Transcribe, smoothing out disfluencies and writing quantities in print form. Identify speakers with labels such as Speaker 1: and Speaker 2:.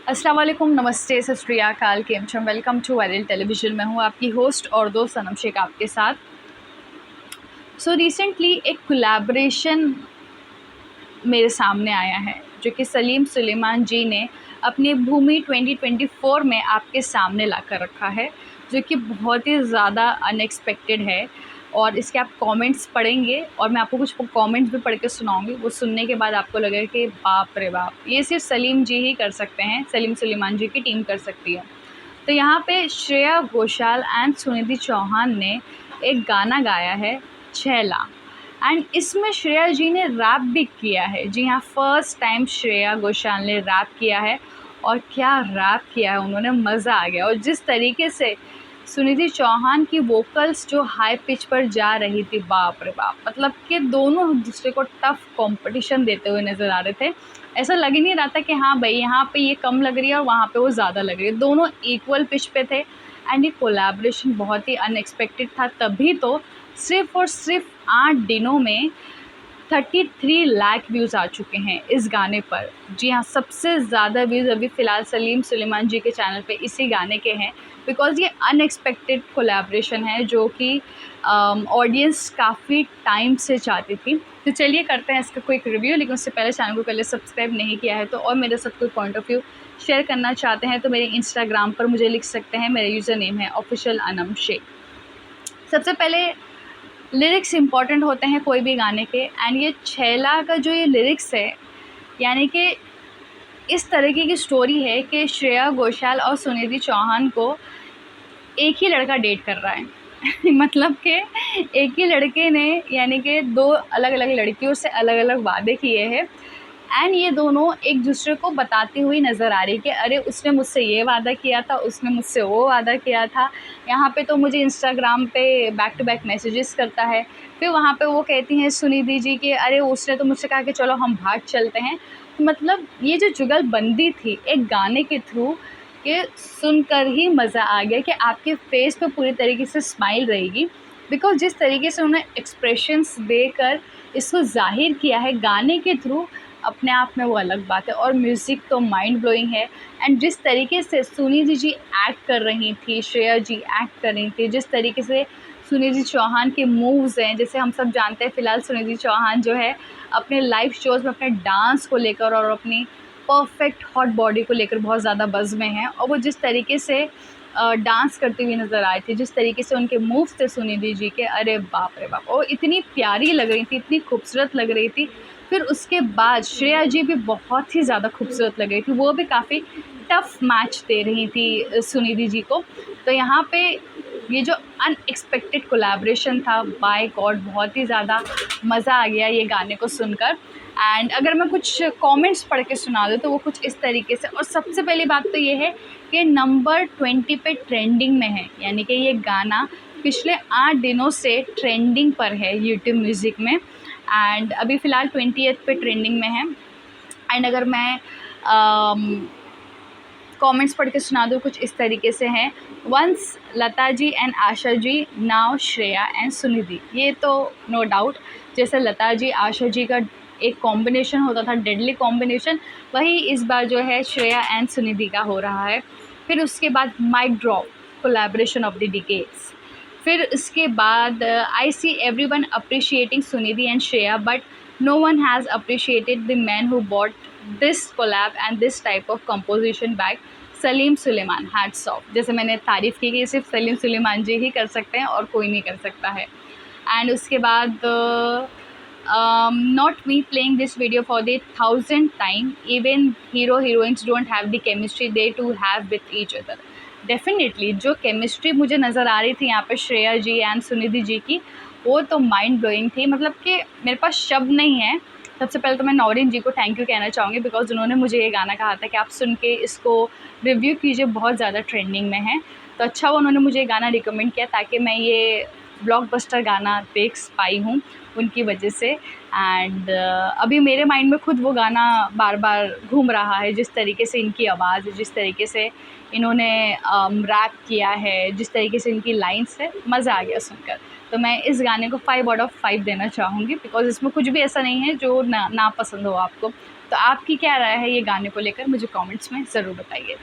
Speaker 1: अस्सलाम वालेकुम, नमस्ते, सत श्री अकाल, केम छो। Welcome to viral television. मैं हूँ आपकी होस्ट और दोस्त सनम शेख आपके साथ। रिसेंटली एक कोलैबोरेशन मेरे सामने आया है जो कि सलीम सुलेमान जी ने अपने भूमि 2024 में आपके सामने ला कर रखा है, जो कि बहुत ही ज़्यादा अनएक्सपेक्टेड है। और इसके आप कमेंट्स पढ़ेंगे और मैं आपको कुछ कमेंट्स भी पढ़ के सुनाऊंगी। वो सुनने के बाद आपको लगेगा कि बाप रे बाप, ये सिर्फ सलीम जी ही कर सकते हैं, सलीम सुलेमान जी की टीम कर सकती है। तो यहाँ पे श्रेया घोषाल एंड सुनिधि चौहान ने एक गाना गाया है, छैला। एंड इसमें श्रेया जी ने रैप भी किया है। जी हाँ, फर्स्ट टाइम श्रेया घोषाल ने रैप किया है और क्या रैप किया है उन्होंने, मज़ा आ गया। और जिस तरीके से सुनिधि चौहान की वोकल्स जो हाई पिच पर जा रही थी, बाप रे बाप, मतलब कि दोनों एक दूसरे को टफ कंपटीशन देते हुए नज़र आ रहे थे। ऐसा लग ही नहीं रहा था कि हाँ भाई यहाँ पे ये कम लग रही है और वहाँ पे वो ज़्यादा लग रही है, दोनों इक्वल पिच पे थे। एंड ये कोलैबोरेशन बहुत ही अनएक्सपेक्टेड था, तभी तो सिर्फ और सिर्फ 8 दिनों में 33 लाख व्यूज़ आ चुके हैं इस गाने पर। जी हाँ, सबसे ज़्यादा व्यूज़ अभी फ़िलहाल सलीम सुलेमान जी के चैनल पे इसी गाने के हैं, बिकॉज़ ये अनएक्सपेक्टेड कोलैबोरेशन है जो कि ऑडियंस काफ़ी टाइम से चाहती थी। तो चलिए करते हैं इसका क्विक रिव्यू, लेकिन उससे पहले चैनल को पहले सब्सक्राइब नहीं किया है तो और मेरे साथ कोई पॉइंट ऑफ व्यू शेयर करना चाहते हैं तो मेरे इंस्टाग्राम पर मुझे लिख सकते हैं। मेरा यूज़र नेम है ऑफिशियल अनम शेख। सबसे पहले लिरिक्स इम्पॉर्टेंट होते हैं कोई भी गाने के। एंड ये छैला का जो ये लिरिक्स है, यानी कि इस तरीके की स्टोरी है कि श्रेया घोषाल और सुनिधि चौहान को एक ही लड़का डेट कर रहा है मतलब कि एक ही लड़के ने यानी कि 2 अलग अलग लड़कियों से अलग अलग वादे किए हैं। एंड ये दोनों एक दूसरे को बताती हुई नज़र आ रही कि अरे उसने मुझसे ये वादा किया था, उसने मुझसे वो वादा किया था। यहाँ पे तो मुझे इंस्टाग्राम पे बैक टू बैक मैसेजेस करता है, फिर वहाँ पे वो कहती हैं सुनिधि जी कि अरे उसने तो मुझसे कहा कि चलो हम भाग चलते हैं। मतलब ये जो जुगलबंदी थी एक गाने के थ्रू, कि सुनकर ही मज़ा आ गया कि आपके फेस पे पूरी तरीके से स्माइल रहेगी, बिकॉज़ जिस तरीके से उन्होंने एक्सप्रेशंस देकर इसको ज़ाहिर किया है गाने के थ्रू, अपने आप में वो अलग बात है। और म्यूज़िक तो माइंड ब्लोइंग है। एंड जिस तरीके से सुनिधि जी एक्ट कर रही थी, श्रेया जी एक्ट कर रही थी, जिस तरीके से सुनिधि चौहान के मूव्स हैं, जैसे हम सब जानते हैं फ़िलहाल सुनिधि चौहान जो है अपने लाइव शोज़ में अपने डांस को लेकर और अपनी परफेक्ट हॉट बॉडी को लेकर बहुत ज़्यादा बज़ में हैं। और वो जिस तरीके से डांस करती हुई नज़र आई थी, जिस तरीके से उनके मूव्स थे सुनिधि जी के, अरे बाप रे बाप, वो इतनी प्यारी लग रही थी, इतनी खूबसूरत लग रही थी। फिर उसके बाद श्रेया जी भी बहुत ही ज़्यादा खूबसूरत लग रही थी, वो भी काफ़ी टफ मैच दे रही थी सुनिधि जी को। तो यहाँ पे ये जो अनएक्सपेक्टेड कोलैबोरेशन था, बाय गॉड बहुत ही ज़्यादा मज़ा आ गया ये गाने को सुनकर। एंड अगर मैं कुछ कमेंट्स पढ़ के सुना दूँ तो वो कुछ इस तरीके से। और सबसे पहली बात तो ये है कि नंबर 20 पे ट्रेंडिंग में है, यानी कि ये गाना पिछले 8 दिनों से ट्रेंडिंग पर है यूट्यूब म्यूज़िक में। एंड अभी फ़िलहाल 20th पे ट्रेंडिंग में है। एंड अगर मैं कमेंट्स पढ़ के सुना दूँ कुछ इस तरीके से हैं, once Lata ji and Asha ji, now Shreya and Sunidhi. ये तो नो डाउट, जैसे लता जी आशा जी का एक कॉम्बिनेशन होता था, डेडली कॉम्बिनेशन, वही इस बार जो है श्रेया एंड सुनिधि का हो रहा है। फिर उसके बाद mic drop, collaboration of the decades. फिर इसके बाद I see every one appreciating Sunidhi and Shreya, but no one has appreciated the man who bought this collab and this type of composition back, Salim Sulaiman, hats off. जैसे मैंने तारीफ़ की कि सिर्फ सलीम सुलेमान जी ही कर सकते हैं और कोई नहीं कर सकता है। एंड उसके बाद not me playing this video for the 1000th time, even hero heroines don't have the chemistry they two have with each other. Definitely जो केमिस्ट्री मुझे नज़र आ रही थी यहाँ पे श्रेया जी एंड सुनिधि जी की, वो तो माइंड ब्लोइंग थी। मतलब कि मेरे पास शब्द नहीं है। सबसे पहले तो मैं नौरीन जी को थैंक यू कहना चाहूँगी, बिकॉज उन्होंने मुझे ये गाना कहा था कि आप सुन के इसको रिव्यू कीजिए, बहुत ज़्यादा ट्रेंडिंग में है। तो अच्छा वो उन्होंने मुझे ये गाना रिकमेंड किया ताकि मैं ये ब्लॉकबस्टर गाना देख पाई हूँ उनकी वजह से। एंड अभी मेरे माइंड में खुद वो गाना बार बार घूम रहा है, जिस तरीके से इनकी आवाज़, जिस तरीके से इन्होंने रैप किया है, जिस तरीके से इनकी लाइन्स है, मज़ा आ गया सुनकर। तो मैं इस गाने को 5 आउट ऑफ 5 देना चाहूँगी, बिकॉज़ इसमें कुछ भी ऐसा नहीं है जो ना पसंद हो आपको। तो आपकी क्या राय है ये गाने को लेकर, मुझे कमेंट्स में ज़रूर बताइए।